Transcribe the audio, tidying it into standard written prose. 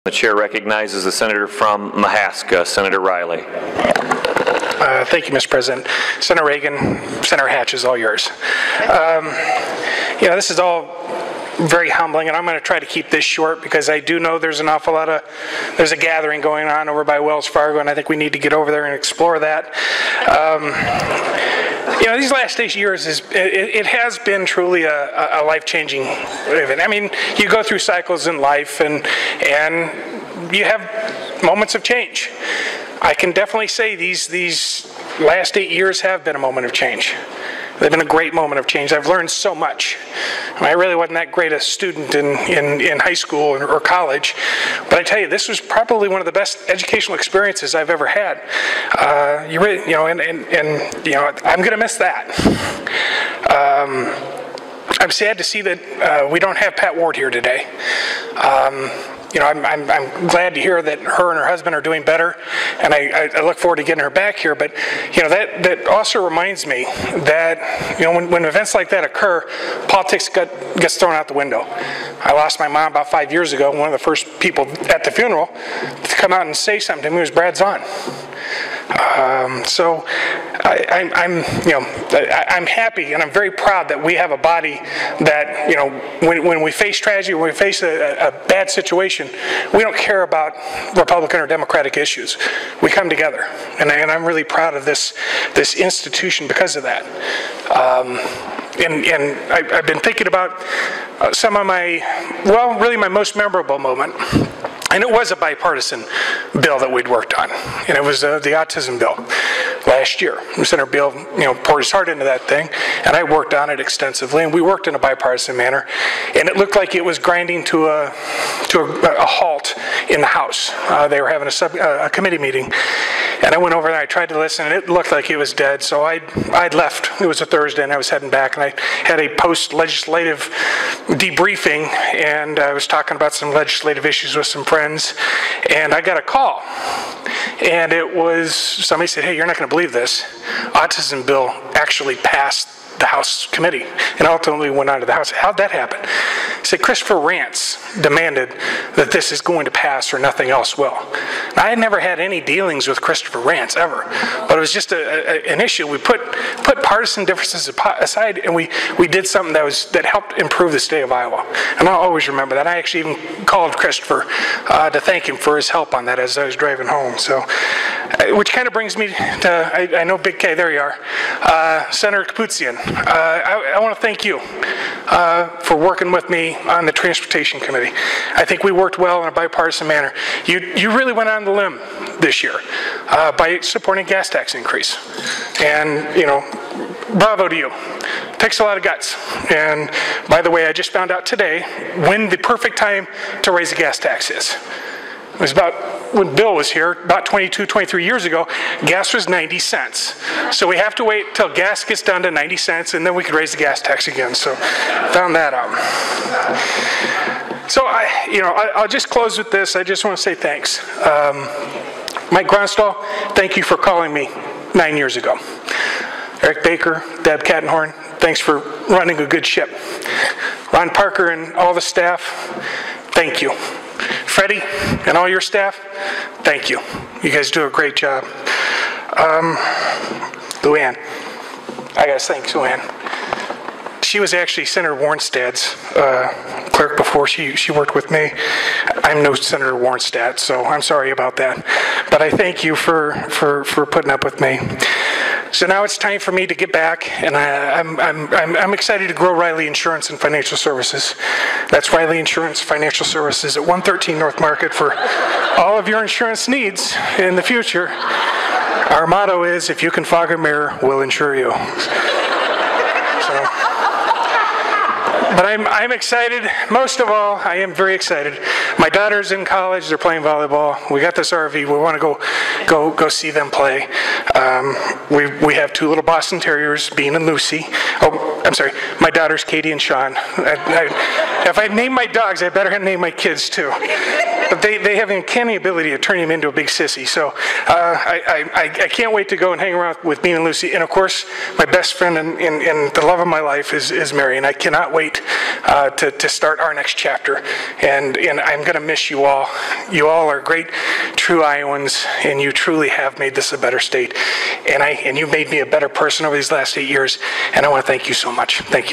The chair recognizes the senator from Mahaska, Senator Rielly. Thank you, Mr. President. Senator Reagan, Senator Hatch is all yours. This is all very humbling, and I'm going to try to keep this short because I do know there's an awful lot of, there's a gathering going on over by Wells Fargo, and I think we need to get over there and explore that. These last 8 years, it has been truly a life-changing event. I mean, you go through cycles in life, and you have moments of change. I can definitely say these last 8 years have been a moment of change. They've been a great moment of change. I've learned so much. I really wasn't that great a student in high school or college, but I tell you, this was probably one of the best educational experiences I've ever had. I'm going to miss that. I'm sad to see that we don't have Pat Ward here today. I'm glad to hear that her and her husband are doing better, and I look forward to getting her back here. But that also reminds me that when events like that occur, politics gets thrown out the window. I lost my mom about 5 years ago. One of the first people at the funeral to come out and say something to me was Brad Zahn. So I'm happy and I'm very proud that we have a body that, when we face tragedy, when we face a bad situation, we don't care about Republican or Democratic issues. We come together, and I'm really proud of this institution because of that. And I've been thinking about some of really my most memorable moment. And it was a bipartisan bill that we'd worked on, and it was the autism bill last year. Senator Bill, poured his heart into that thing, and I worked on it extensively, and we worked in a bipartisan manner, and it looked like it was grinding to a halt in the House. They were having a committee meeting, and I went over there, I tried to listen, and it looked like it was dead, so I'd left. It was a Thursday, and I was heading back, and I had a post-legislative debriefing, and I was talking about some legislative issues with some friends, and I got a call, and it was, somebody said, "Hey, you're not going to believe this. Autism bill actually passed the House committee and ultimately went on to the House." How'd that happen? He said, "Christopher Rance demanded that this is going to pass or nothing else will." Now, I had never had any dealings with Christopher Rance ever, but it was just an issue. We put partisan differences aside, and we did something that helped improve the state of Iowa. And I'll always remember that. I actually even called Christopher to thank him for his help on that as I was driving home. So, which kind of brings me to, I know Big K, there you are, Senator Kaputsian. I want to thank you for working with me on the Transportation Committee. I think we worked well in a bipartisan manner. You really went on the limb this year by supporting gas tax increase. And, bravo to you. It takes a lot of guts. And by the way, I just found out today when the perfect time to raise the gas tax is. It was about, when Bill was here, about 22, 23 years ago, gas was 90 cents. So we have to wait till gas gets down to 90 cents and then we could raise the gas tax again. So found that out. So I'll just close with this. I just want to say thanks. Mike Gronstall, thank you for calling me 9 years ago. Eric Baker, Deb Kattenhorn, thanks for running a good ship. Ron Parker and all the staff, thank you. Freddie and all your staff, thank you. You guys do a great job. Luann, I gotta thank Luann. She was actually Senator Warnstad's clerk before she worked with me. I'm no Senator Warnstad, so I'm sorry about that. But I thank you for putting up with me. So now it's time for me to get back, and I'm excited to grow Rielly Insurance and Financial Services. That's Rielly Insurance Financial Services at 113 North Market for all of your insurance needs in the future. Our motto is, if you can fog a mirror, we'll insure you. But I'm excited. Most of all, I am very excited. My daughter's in college. They're playing volleyball. We got this RV. We want to go see them play. We have two little Boston Terriers, Bean and Lucy. Oh, I'm sorry. My daughters, Katie and Sean. If I name my dogs, I better name my kids too. but they have the uncanny ability to turn him into a big sissy. So I can't wait to go and hang around with Bean and Lucy. And of course, my best friend and the love of my life is Mary, and I cannot wait to start our next chapter. And I'm going to miss you all. You all are great, true Iowans, and you truly have made this a better state. And you made me a better person over these last 8 years, and I want to thank you so much. Thank you.